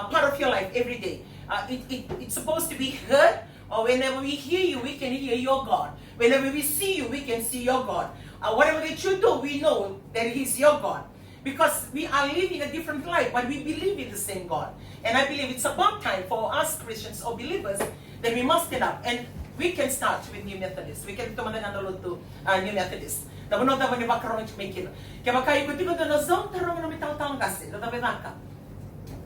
part of your life every day. It's supposed to be heard, or whenever we hear you, we can hear your God. Whenever we see you, we can see your God. Whatever that you do, we know that He's your God. Because we are living a different life, but we believe in the same God. And I believe it's about time for us Christians or believers that we must stand up. And we can start with New Methodists. We can come to New Methodists. The one of the one you back around to make it. Kaya ko tigo na zone tarong na mitang kasi. The bedaka.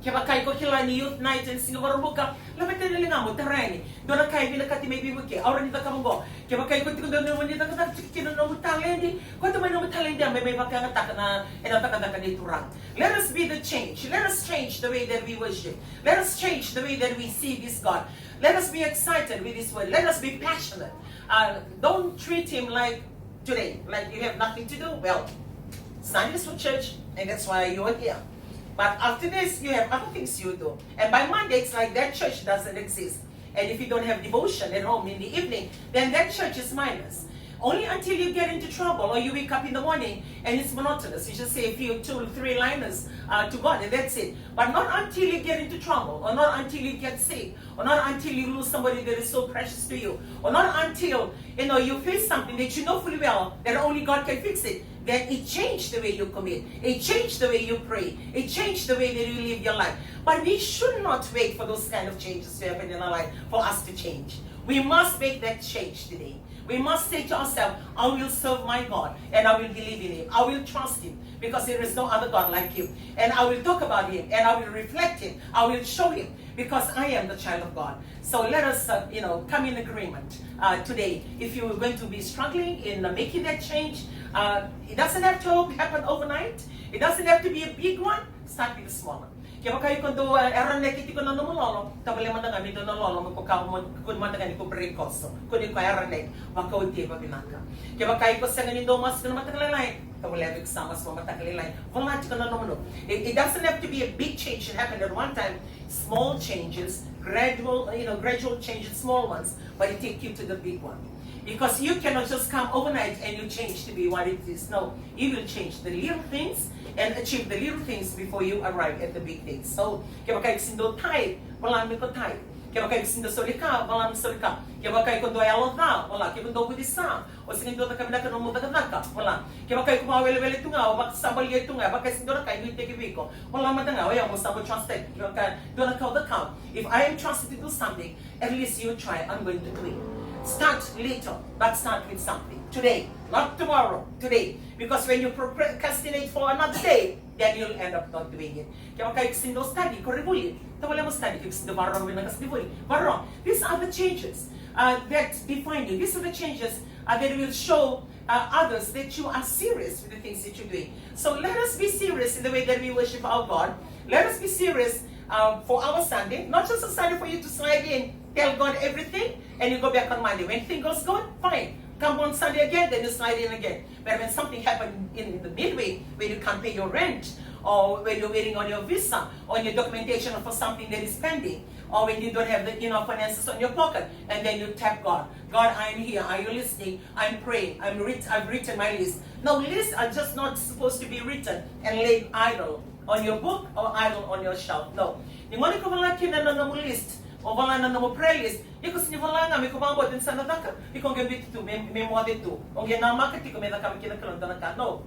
Kaya ko kila ni youth night in Singapore buka. Lapit na linga mo terreni. Doon kay binakati may bibuke. Aura nita kamongo. Kaya ko tigo na mo nita katak chikin na mo talendi. Ko to may no talendi may baka ngatak na enataka ni turang. Let us be the change. Let us change the way that we worship. Let us change the way that we see this God. Let us be excited with this word. Let us be passionate. Don't treat Him like today, like you have nothing to do. Well, Sundays for church, and that's why you are here. But after this, you have other things you do. And by Monday, it's like that church doesn't exist. And if you don't have devotion at home in the evening, then that church is minus. Only until you get into trouble or you wake up in the morning and it's monotonous. You just say a few 2 or 3 liners to God and that's it. But not until you get into trouble, or not until you get sick, or not until you lose somebody that is so precious to you, or not until you face something that you know fully well that only God can fix it. Then it changed the way you commit. It changed the way you pray. It changed the way that you live your life. But we should not wait for those kind of changes to happen in our life for us to change. We must make that change today. We must say to ourselves, I will serve my God and I will believe in Him. I will trust Him because there is no other God like Him. And I will talk about Him and I will reflect Him. I will show Him because I am the child of God. So let us, come in agreement today. If you're going to be struggling in making that change, it doesn't have to happen overnight. It doesn't have to be a big one. Start with a small one. Kaya kayo kundo eran nekiti ko na numulolo, tabale man nga mito na lolo magkukaw mo kun man nga ni ko precoso, kun ko eran nek, makauti ba binaka. Kaya kayo ko sa ngayon do mas kun matagalay, tabale big samas mo matagalay. Wala ko na numulo. It doesn't have to be a big change that happened at one time. Small changes, gradual changes, small ones, but it take you to the big one. Because you cannot just come overnight and you change to be what it is. No, you will change the little things and achieve the little things before you arrive at the big things. So, kaya kayo sindo tayo, wala mi ko tayo. Kaya kayo sindo solika, wala mi solika. Kaya kayo kundo ay alota, wala. Kaya kundo budisa, o sindo ta kami na kano mo dagadaka, wala. Kaya kayo kumawele-wele ito nga, o baka sabal ito nga, baka sindo na kayo nitiki ko. Wala man nga, o yan mo sabo trusted. Kaya kayo, do na count the count. If I am trusted to do something, at least you try, I'm going to do it. Start little, but start with something. Today, not tomorrow, today. Because when you procrastinate for another day, then you'll end up not doing it. Kaya kayo sindo study, koribuli. Tawala mo study, kaya sindo barong mo nakas dibuli. Barong. These are the changes that define you. These are the changes that will show others that you are serious with the things that you're doing. So let us be serious in the way that we worship our God. Let us be serious for our Sunday. Not just a Sunday for you to slide in, tell God everything, and you go back on Monday. When things goes good, fine. Come on Sunday again, then you slide in again. But when something happened in the midway, when you can't pay your rent, or when you're waiting on your visa, or your documentation for something that is pending, or when you don't have the finances on your pocket, and then you tap God. God, I'm here. Are you listening? I'm praying. I've written my list. Now, lists are just not supposed to be written and laid idle on your book or idle on your shelf. No. Ni mo ko wala kinana mo list o wala na mo prayer list. Iko ni wala nga mi ko mabot din sa nadaka. Iko gabit to me mo dito. O ginama ka tiko me na kami kinakalon na no.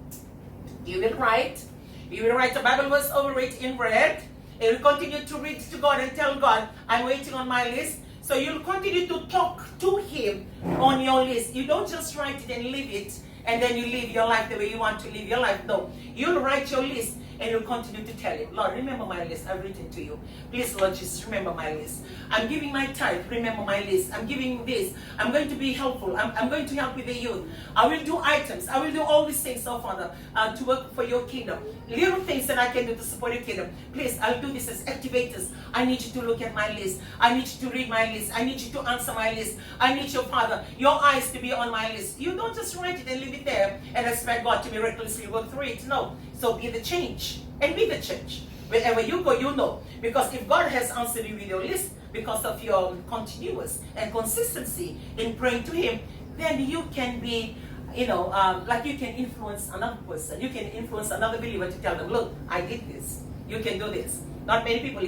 You will write a Bible verse over it in red. And you continue to read to God and tell God, I'm waiting on my list. So you'll continue to talk to Him on your list. You don't just write it and leave it, and then you live your life the way you want to live your life. No, you'll write your list and you'll continue to tell it. Lord, remember my list. I've written to you. Please, Lord Jesus, remember my list. I'm giving my tithe. Remember my list. I'm giving this. I'm going to be helpful. I'm going to help with the youth. I will do items. I will do all these things, oh Father, to work for your kingdom. Little things that I can do to support your kingdom. Please, I'll do this as activators. I need you to look at my list. I need you to read my list. I need you to answer my list. I need your Father, your eyes to be on my list. You don't just write it and leave it there and expect God to miraculously work through it. No. So be the change and be the church. Wherever you go, you know. Because if God has answered you with your list because of your continuous and consistency in praying to Him, then you can be, like you can influence another person. You can influence another believer to tell them, look, I did this. You can do this. Not many people